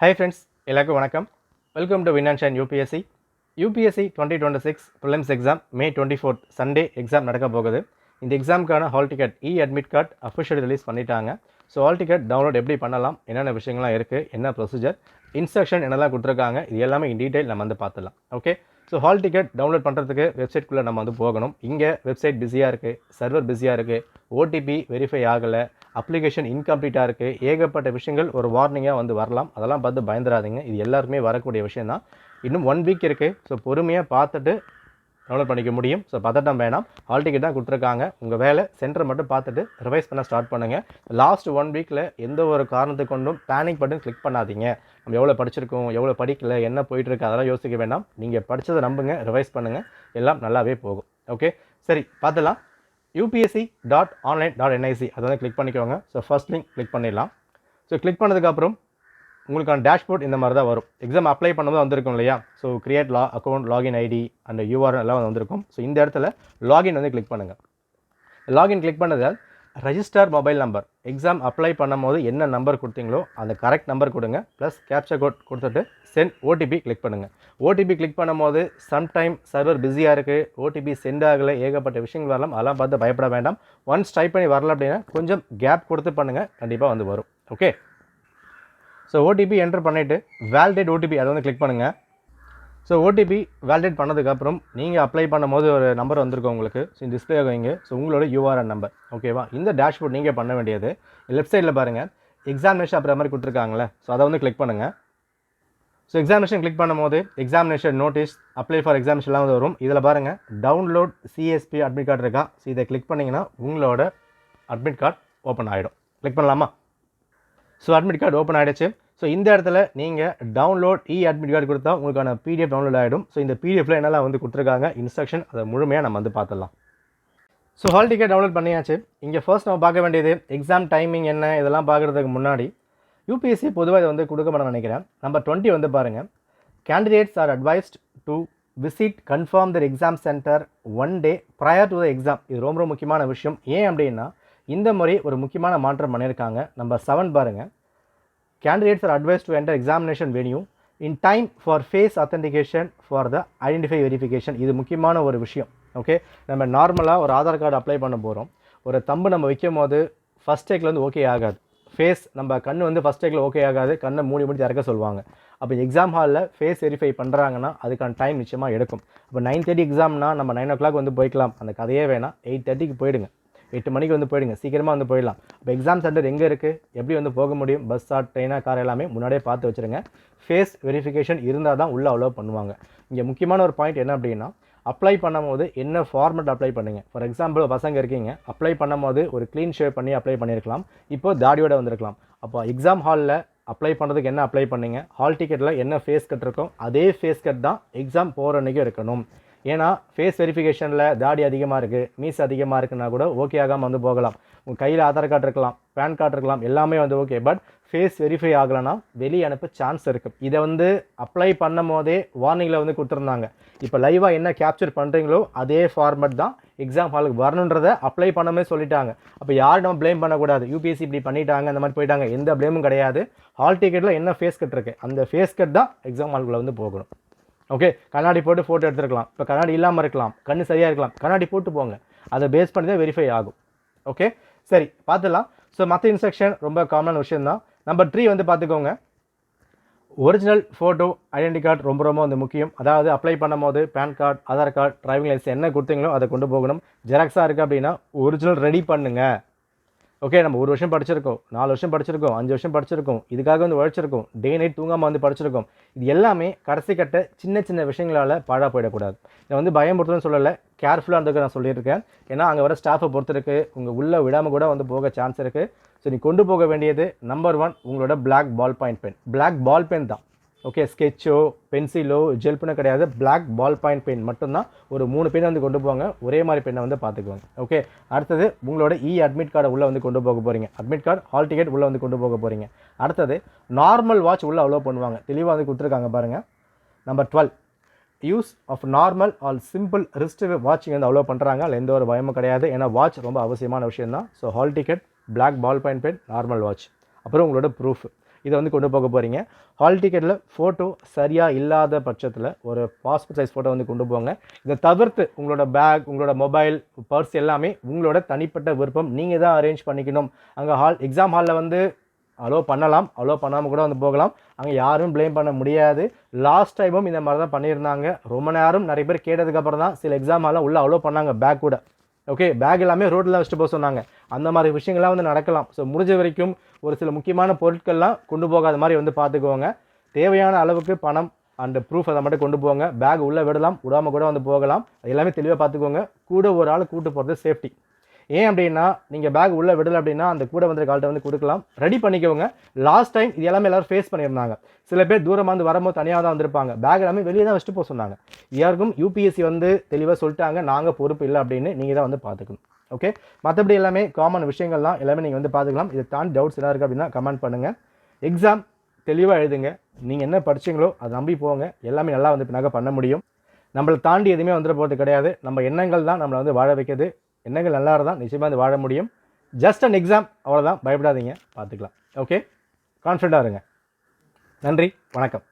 Hi friends, எல்லாருக்கும் வணக்கம். Welcome to win and shine UPSC. UPSC 2026 prelims exam May 24th Sunday exam நடக்க போகுது. இந்த எக்ஸாமுக்கான hall ticket admit card official release பண்ணிட்டாங்க. ஸோ ஹால் டிக்கெட் டவுன்லோட் எப்படி பண்ணலாம், என்னென்ன விஷயங்கள்லாம் இருக்குது, என்ன ப்ரொசீஜர், இன்ஸ்ட்ரக்ஷன் என்னெல்லாம் கொடுத்துருக்காங்க, இது எல்லாமே இன் டீட்டெயில் நம்ம வந்து பார்த்துலாம். Okay, so hall ticket download பண்ணுறதுக்கு வெப்சைட்குள்ளே நம்ம வந்து போகணும். இங்கே வெப்சைட் பிஸியாக இருக்குது, சர்வர் பிஸியாக இருக்குது, ஓடிபி வெரிஃபை ஆகலை, அப்ளிகேஷன் இன்கம்ப்ளீட்டாக இருக்குது, ஏகப்பட்ட விஷயங்கள் ஒரு வார்னிங்காக வந்து வரலாம். அதெல்லாம் பார்த்து பயந்துடாதீங்க, இது எல்லாருமே வரக்கூடிய விஷயம் தான். இன்னும் 1 வீக் இருக்குது. ஸோ பொறுமையாக பார்த்துட்டு டவுன்லோட் பண்ணிக்க முடியும். ஸோ பதட்டம் வேணாம், ஹால் டிக்கெட் தான் கொடுத்துருக்காங்க. உங்கள் வேலை சென்டரை மட்டும் பார்த்துட்டு ரிவைஸ் பண்ண ஸ்டார்ட் பண்ணுங்கள். லாஸ்ட் 1 வீக்கில் எந்த ஒரு காரணத்தை கொண்டும் பேனிக் பட்டன் கிளிக் பண்ணாதீங்க. நம்ம எவ்வளோ படிச்சிருக்கோம், எவ்வளோ படிக்கல, என்ன போயிட்டுருக்கு, அதெல்லாம் யோசிக்க வேண்டாம். நீங்கள் படித்ததை நம்புங்க, ரிவைஸ் பண்ணுங்கள், எல்லாம் நல்லாவே போகும். ஓகே, சரி பார்த்துலாம். upsc.online.nic அதை வந்து கிளிக் பண்ணிக்கோங்க. ஸோ ஃபர்ஸ்ட் லிங்க் கிளிக் பண்ணிடலாம். ஸோ கிளிக் பண்ணதுக்கப்புறம் உங்களுக்கான டேஷ்போர்ட் இந்த மாதிரி தான் வரும். எக்ஸாம் அப்ளை பண்ணும்போது வந்திருக்கும் இல்லையா. So create account, login ID and URL எல்லாம் வந்திருக்கும். ஸோ இந்த இடத்துல லாகின் வந்து கிளிக் பண்ணுங்கள். லாகின் கிளிக் பண்ணதால் register mobile number, exam apply பண்ணும்போது என்ன நம்பர் கொடுத்தீங்களோ அந்த கரெக்ட் நம்பர் கொடுங்க. ப்ளஸ் கேப்சா கோட் கொடுத்துட்டு சென்ட் ஓடிபி கிளிக் பண்ணுங்கள். ஓடிபி கிளிக் பண்ணும்போது சம்டைம் சர்வர் பிஸியாக இருக்குது, ஓடிபி சென்ட் ஆகலை, ஏகப்பட்ட விஷயங்கள் வரலாம். அதெல்லாம் பார்த்து பயப்பட வேண்டாம். ஒன்ஸ் டைப் பண்ணி வரல அப்படின்னா கொஞ்சம் கேப் கொடுத்து பண்ணுங்கள், கண்டிப்பாக வந்து வரும். ஓகே, ஸோ ஓடிபி என்டர் பண்ணிவிட்டு வேலிடேட் ஓடிபி அதை வந்து கிளிக் பண்ணுங்கள். ஸோ ஓடிபி வேலிடேட் பண்ணதுக்கப்புறம் நீங்கள் அப்ளை பண்ணும்போது ஒரு நம்பர் வந்திருக்கும் உங்களுக்கு. ஸோ டிஸ்பிளே ஆகுங்க. ஸோ உங்களோட யூஆர்என் நம்பர். ஓகேவா, இந்த டேஷ்போர்ட் நீங்கள் பண்ண வேண்டியது லெஃப்ட் சைடில் பாருங்கள், எக்ஸாமினேஷன் அப்புறம் மாதிரி கொடுத்துருக்காங்களே. ஸோ அதை வந்து கிளிக் பண்ணுங்கள். ஸோ எக்ஸாமினேஷன் கிளிக் பண்ணும்போது எக்ஸாமினேஷன் நோட்டீஸ், அப்ளை ஃபார் எக்ஸாமினேஷன்லாம் வந்து வரும். இதில் பாருங்கள் டவுன்லோட் சிஎஸ்பி அட்மிட் கார்டு இருக்கா. ஸோ இதை கிளிக் பண்ணிங்கன்னா உங்களோட அட்மிட் கார்டு ஓப்பன் ஆகிடும். கிளிக் பண்ணலாமா? ஸோ அட்மிட் கார்டு ஓப்பன் ஆகிடுச்சு. ஸோ இந்த இடத்துல நீங்கள் டவுன்லோட் அட்மிட் கார்டு கொடுத்தா உங்களுக்கான பிடிஎஃப் டவுன்லோட் ஆகிடும். ஸோ இந்த பிடிஎஃப்ல என்னெல்லாம் வந்து கொடுத்துருக்காங்க இன்ஸ்ட்ரக்ஷன், அதை முழுமையாக நம்ம வந்து பார்த்துடலாம். ஸோ ஹால் டிக்கெட் டவுன்லோட் பண்ணியாச்சு. இங்கே ஃபர்ஸ்ட் நம்ம பார்க்க வேண்டியது எக்ஸாம் டைமிங் என்ன, இதெல்லாம் பார்க்குறதுக்கு முன்னாடி யூபிஎஸ்சி பொதுவாக இதை வந்து கொடுக்க மாட்டேன்னு நினைக்கிறேன். நம்பர் 20 வந்து பாருங்கள், candidates are advised to visit confirm their exam centre 1 day prior to the exam. இது ரொம்ப முக்கியமான விஷயம். ஏன் அப்படின்னா இந்த முறை ஒரு முக்கியமான மாற்றம் பண்ணியிருக்காங்க. நம்பர் 7 பாருங்கள், candidates are advised to enter examination venue in time for face authentication for the identify verification. இது முக்கியமான ஒரு விஷயம். ஓகே, நம்ம நார்மலாக ஒரு ஆதார் கார்டு அப்ளை பண்ண போகிறோம். ஒரு தம்பு நம்ம வைக்கும் போது ஃபஸ்ட் டேக்கில் வந்து ஓகே ஆகாது. ஃபேஸ் நம்ம கண் வந்து ஃபஸ்ட் டேக்கில் ஓகே ஆகாது, கண்ணை மூடி திறக்க சொல்லுவாங்க. அப்போ எக்ஸாம் ஹாலில் ஃபேஸ் வெரிஃபை பண்ணுறாங்கன்னா அதுக்கான டைம் நிச்சயமாக எடுக்கும். இப்போ 9:30 எக்ஸாம்னா நம்ம 9 o'clock வந்து போய்க்கலாம். அந்த கதையே வேணாம், 8:30க்கு போயிடுங்க, 8 மணிக்கு வந்து போயிடுங்க, சீக்கிரமாக வந்து போயிடலாம். இப்போ எக்ஸாம் சென்டர் எங்கே இருக்குது, எப்படி வந்து போக முடியும், பஸ்ஸா ட்ரெயினாக கார் எல்லாமே முன்னாடியே பார்த்து வச்சுருங்க. ஃபேஸ் வெரிஃபிகேஷன் இருந்தால் தான் உள்ளே அலோவ் பண்ணுவாங்க. இங்கே முக்கியமான ஒரு பாயிண்ட் என்ன அப்படின்னா, அப்ளை பண்ணும்போது என்ன ஃபார்மெட் அப்ளை பண்ணுங்க. ஃபார் எக்ஸாம்பிள் பசங்க இருக்கீங்க, அப்ளை பண்ணும்போது ஒரு க்ளீன் ஷேவ் பண்ணி அப்ளை பண்ணியிருக்கலாம், இப்போ தாடியோட வந்திருக்கலாம். அப்போ எக்ஸாம் ஹாலில் அப்ளை பண்ணுறதுக்கு என்ன அப்ளை பண்ணிங்க, ஹால் டிக்கெட்டில் என்ன ஃபேஸ் கட் இருக்கோ அதே ஃபேஸ் கட் தான் எக்ஸாம் போகிற அன்றைக்கும் இருக்கணும். ஏன்னா ஃபேஸ் வெரிஃபிகேஷனில் தாடி அதிகமாக இருக்குது, மீஸ் அதிகமாக இருக்குன்னா கூட ஓகே ஆகாமல் வந்து போகலாம். உங்கள் கையில் ஆதார் கார்டு இருக்கலாம், பேன் கார்டு இருக்கலாம், எல்லாமே வந்து ஓகே. பட் ஃபேஸ் வெரிஃபை ஆகலைன்னா வெளியே அனுப்ப சான்ஸ் இருக்குது. இதை வந்து அப்ளை பண்ணும் போதே வார்னிங்கில் வந்து கொடுத்துருந்தாங்க. இப்போ லைவாக என்ன கேப்சர் பண்ணுறீங்களோ அதே ஃபார்மெட் தான் எக்ஸாம் ஹாலுக்கு வரணுன்றதை அப்ளை பண்ணவே சொல்லிட்டாங்க. அப்போ யாரும் நம்ம ப்ளேம் பண்ணக்கூடாது. யூபிஎஸ்சி இப்படி பண்ணிட்டாங்க, அந்த மாதிரி போயிட்டாங்க, எந்த ப்ளேமும் கிடையாது. ஹால் டிக்கெட்டில் என்ன ஃபேஸ் கட் இருக்குது அந்த ஃபேஸ் கட் தான் எக்ஸாம் ஹாலுக்குள்ளே வந்து போகணும். ஓகே, கண்ணாடி போட்டு ஃபோட்டோ எடுத்துருக்கலாம், இப்போ கண்ணாடி இல்லாமல் இருக்கலாம், கண்ணு சரியாக இருக்கலாம், கண்ணாடி போட்டு போங்க, அதை பேஸ் பண்ணி தான் வெரிஃபை ஆகும். ஓகே, சரி பார்த்துலாம். ஸோ மற்ற இன்ஸ்ட்ரக்ஷன் ரொம்ப காமனான விஷயம் தான். நம்பர் 3 வந்து பார்த்துக்கோங்க, ஒரிஜினல் ஃபோட்டோ ஐடென்டி கார்டு ரொம்ப ரொம்ப வந்து முக்கியம். அதாவது அப்ளை பண்ணும் போது PAN card, Aadhaar card, driving licence என்ன கொடுத்தீங்களோ அதை கொண்டு போகணும். ஜெராக்ஸாக இருக்குது அப்படின்னா ஒரிஜினல் ரெடி பண்ணுங்கள். ஓகே, நம்ம 1 வருஷம் படிச்சிருக்கோம், 4 வருஷம் படிச்சிருக்கோம், 5 வருஷம் படிச்சிருக்கோம், இதுக்காக வந்து உழைச்சிருக்கோம், டே நைட் தூங்காமல் வந்து படிச்சிருக்கோம். இது எல்லாமே கடைசி கட்ட சின்ன சின்ன விஷயங்களால் பாழாக போயிடக்கூடாது. இதை வந்து பயமுறுத்துன்னு சொல்லலை, கேர்ஃபுல்லாக இருந்ததுக்கு நான் சொல்லியிருக்கேன். ஏன்னா அங்கே வர ஸ்டாஃபை பொறுத்து இருக்குது, உங்கள் உள்ளே விடாமல் கூட வந்து போக சான்ஸ் இருக்குது. ஸோ நீ கொண்டு போக வேண்டியது நம்பர் 1 உங்களோட black ball point pen. Black ball pen தான். ஓகே, ஸ்கெட்சோ, பென்சிலோ, ஜெல் பெண்ணோ கிடையாது, பிளாக் பால் பாயிண்ட் பென் மட்டும்தான். ஒரு 3 பெண்ணை வந்து கொண்டு போங்க, ஒரே மாதிரி பெண்ணை வந்து பார்த்துக்குவாங்க. ஓகே, அடுத்தது உங்களோட அட்மிட் கார்டை உள்ளே வந்து கொண்டு போக போகிறீங்க. அட்மிட் கார்டு, ஹால் டிக்கெட் உள்ளே வந்து கொண்டு போக போகிறீங்க. அடுத்தது நார்மல் வாட்ச் உள்ளே அலோவ் பண்ணுவாங்க, தெளிவாக வந்து கொடுத்துருக்காங்க பாருங்கள். Number 12 use of normal all simple wrist வாட்சிங் வந்து அலோவ் பண்ணுறாங்க. அதில் எந்த ஒரு பயமும் கிடையாது, ஏன்னா வாட்ச் ரொம்ப அவசியமான விஷயம் தான். So hall ticket, black ball point pen, normal watch, அப்புறம் உங்களோட ப்ரூஃப். இதை வந்து கொண்டு போக போகிறீங்க. ஹால் டிக்கெட்டில் ஃபோட்டோ சரியாக இல்லாத பட்சத்தில் ஒரு பாஸ்போர்ட் சைஸ் ஃபோட்டோ வந்து கொண்டு போங்க. இதை தவிர்த்து உங்களோட பேக், உங்களோட மொபைல், பர்ஸ் எல்லாமே உங்களோட தனிப்பட்ட விருப்பம். நீங்கள் தான் அரேஞ்ச் பண்ணிக்கணும். அங்கே எக்ஸாம் ஹாலில் வந்து அலோவ் பண்ணலாம், அலோவ் பண்ணாமல் கூட வந்து போகலாம். அங்கே யாரும் ப்ளேம் பண்ண முடியாது. லாஸ்ட் டைமும் இந்த மாதிரி தான் பண்ணியிருந்தாங்க. ரொம்ப நேரம் நிறைய பேர் கேட்டதுக்கப்புறம் தான் சில எக்ஸாம் ஹாலில் உள்ளே அலோவ் பண்ணாங்க பேக் கூட. ஓகே, பேக் எல்லாமே ரோட்டில் வச்சுட்டு போக சொன்னாங்க. அந்த மாதிரி விஷயங்கள்லாம் வந்து நடக்கலாம். ஸோ முடிஞ்ச வரைக்கும் ஒரு சில முக்கியமான பொருட்கள்லாம் கொண்டு போகாத மாதிரி வந்து பார்த்துக்குவோங்க. தேவையான அளவுக்கு பணம் அண்ட் ப்ரூஃப் அதை மட்டும் கொண்டு போங்க. பேக் உள்ளே விடலாம், விடாமல் கூட வந்து போகலாம். எல்லாமே தெளிவாக பார்த்துக்கோங்க. கூட ஒரு ஆள் கூட்டு போகிறது சேஃப்டி. ஏன் அப்படின்னா நீங்கள் பேக் உள்ளே விடலை அப்படின்னா அந்த கூட வந்து கால்கிட்ட வந்து கொடுக்கலாம். ரெடி பண்ணிக்கோங்க. லாஸ்ட் டைம் இது எல்லாமே எல்லோரும் ஃபேஸ் பண்ணியிருந்தாங்க. சில பேர் தூரமாக வந்து வரும்போது தனியாக தான் வந்திருப்பாங்க. பேக் எல்லாமே வெளியே தான் வச்சுட்டு போக சொன்னாங்க. யாருக்கும் யூபிஎஸ்சி வந்து தெளிவாக சொல்லிட்டாங்க, நாங்கள் பொறுப்பு இல்லை அப்படின்னு நீங்கள் தான் வந்து பார்த்துக்கணும். ஓகே, மற்றபடி எல்லாமே காமன் விஷயங்கள் தான், எல்லாமே நீங்கள் வந்து பார்த்துக்கலாம். இதை தாண்டி டவுட்ஸ் எதாவது இருக்குது அப்படின்னா கமெண்ட் பண்ணுங்கள். எக்ஸாம் தெளிவாக எழுதுங்க. நீங்கள் என்ன படிச்சிங்களோ அதை நம்பி போங்க. எல்லாமே நல்லா வந்து பின்னாக பண்ண முடியும். நம்மளை தாண்டி எதுவுமே வந்துட போகிறது கிடையாது. நம்ம எண்ணங்கள் தான் நம்மளை வந்து வாழ வைக்கிறது. எண்ணங்கள் நல்லா இருந்தால் நிச்சயமாக வந்து வாழ முடியும். ஜஸ்ட் அன் எக்ஸாம், அவ்வளோதான். பயப்படாதீங்க, பார்த்துக்கலாம். ஓகே, கான்ஃபிடண்ட்டாக இருங்க. நன்றி, வணக்கம்.